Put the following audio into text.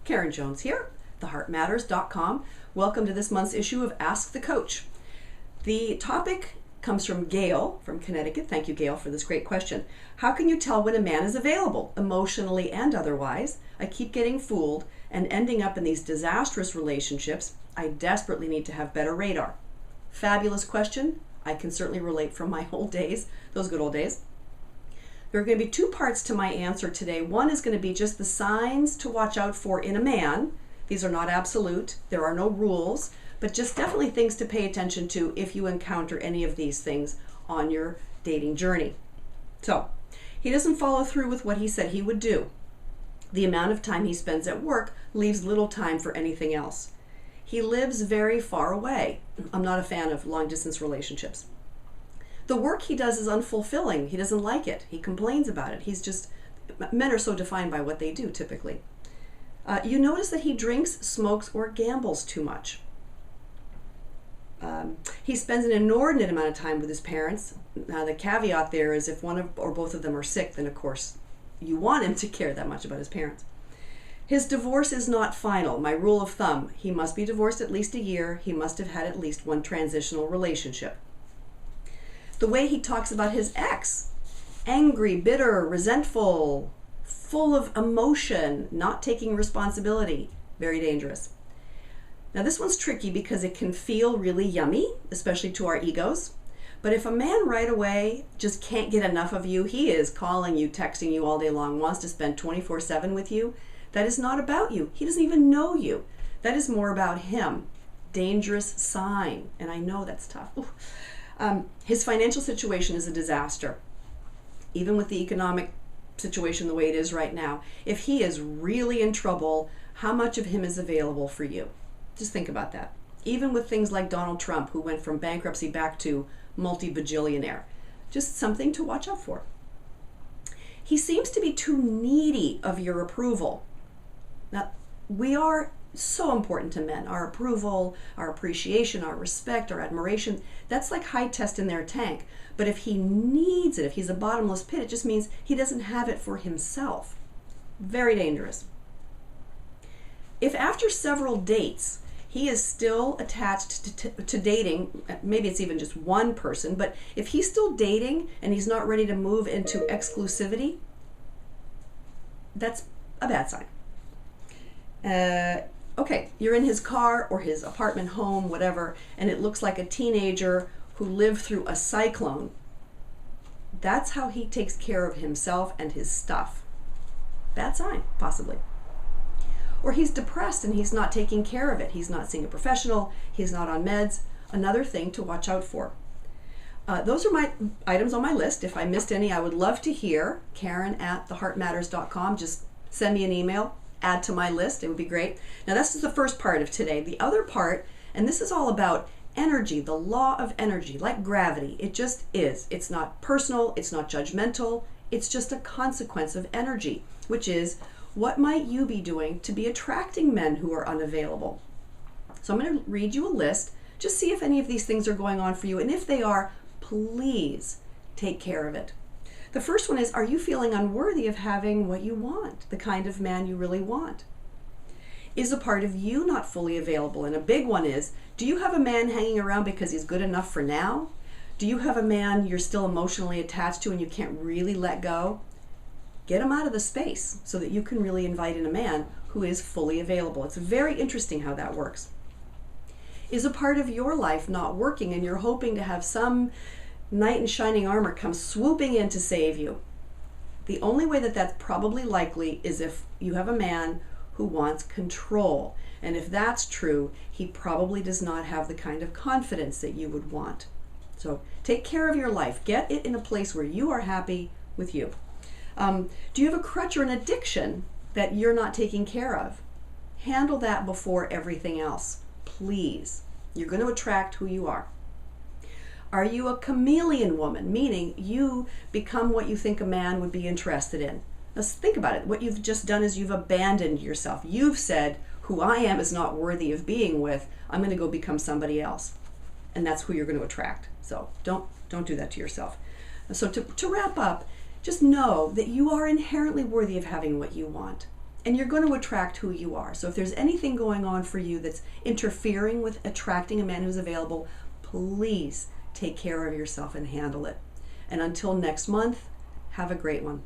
Karen Jones here, theheartmatters.com. Welcome to this month's issue of Ask the Coach. The topic comes from Gail from Connecticut. Thank you, Gail, for this great question. How can you tell when a man is available, emotionally and otherwise? I keep getting fooled and ending up in these disastrous relationships. I desperately need to have better radar. Fabulous question. I can certainly relate from my old days, those good old days. There are going to be two parts to my answer today. One is going to be just the signs to watch out for in a man. These are not absolute. There are no rules, but just definitely things to pay attention to if you encounter any of these things on your dating journey. So, he doesn't follow through with what he said he would do. The amount of time he spends at work leaves little time for anything else. He lives very far away. I'm not a fan of long-distance relationships. The work he does is unfulfilling. He doesn't like it. He complains about it. Men are so defined by what they do, typically. You notice that he drinks, smokes, or gambles too much. He spends an inordinate amount of time with his parents. Now, the caveat there is if one or both of them are sick, then of course you want him to care that much about his parents. His divorce is not final. My rule of thumb, he must be divorced at least a year. He must have had at least one transitional relationship. The way he talks about his ex, angry, bitter, resentful, full of emotion, not taking responsibility, very dangerous. Now this one's tricky because it can feel really yummy, especially to our egos. But if a man right away just can't get enough of you, he is calling you, texting you all day long, wants to spend 24/7 with you, that is not about you. He doesn't even know you. That is more about him. Dangerous sign. And I know that's tough. His financial situation is a disaster. Even with the economic situation the way it is right now, if he is really in trouble, how much of him is available for you? Just think about that. Even with things like Donald Trump, who went from bankruptcy back to multi-bajillionaire. Just something to watch out for. He seems to be too needy of your approval. Now, we are so important to men. Our approval, our appreciation, our respect, our admiration, that's like high test in their tank. But if he needs it, if he's a bottomless pit, it just means he doesn't have it for himself. Very dangerous. If after several dates, he is still attached to dating, maybe it's even just one person, but if he's still dating and he's not ready to move into exclusivity, that's a bad sign. Okay, you're in his car or his apartment, home, whatever, and it looks like a teenager who lived through a cyclone. That's how he takes care of himself and his stuff. Bad sign, possibly. Or he's depressed and he's not taking care of it. He's not seeing a professional. He's not on meds. Another thing to watch out for. Those are my items on my list. If I missed any, I would love to hear. Karen@theheartmatters.com. Just send me an email. Add to my list. It would be great. Now, this is the first part of today. The other part, and this is all about energy, the law of energy, like gravity. It just is. It's not personal. It's not judgmental. It's just a consequence of energy, which is what might you be doing to be attracting men who are unavailable? So I'm going to read you a list. Just see if any of these things are going on for you. And if they are, please take care of it. The first one is, are you feeling unworthy of having what you want, the kind of man you really want? Is a part of you not fully available? And a big one is, do you have a man hanging around because he's good enough for now? Do you have a man you're still emotionally attached to and you can't really let go? Get him out of the space so that you can really invite in a man who is fully available. It's very interesting how that works. Is a part of your life not working and you're hoping to have some knight in shining armor come swooping in to save you? The only way that that's probably likely is if you have a man who wants control. And if that's true, he probably does not have the kind of confidence that you would want. So take care of your life. Get it in a place where you are happy with you. Do you have a crutch or an addiction that you're not taking care of? Handle that before everything else, please. You're going to attract who you are. Are you a chameleon woman, meaning you become what you think a man would be interested in? Let's think about it. What you've just done is you've abandoned yourself. You've said, who I am is not worthy of being with. I'm going to go become somebody else. And that's who you're going to attract. So don't do that to yourself. So to wrap up, just know that you are inherently worthy of having what you want. And you're going to attract who you are. So if there's anything going on for you that's interfering with attracting a man who's available, please take care of yourself and handle it. And until next month, have a great one.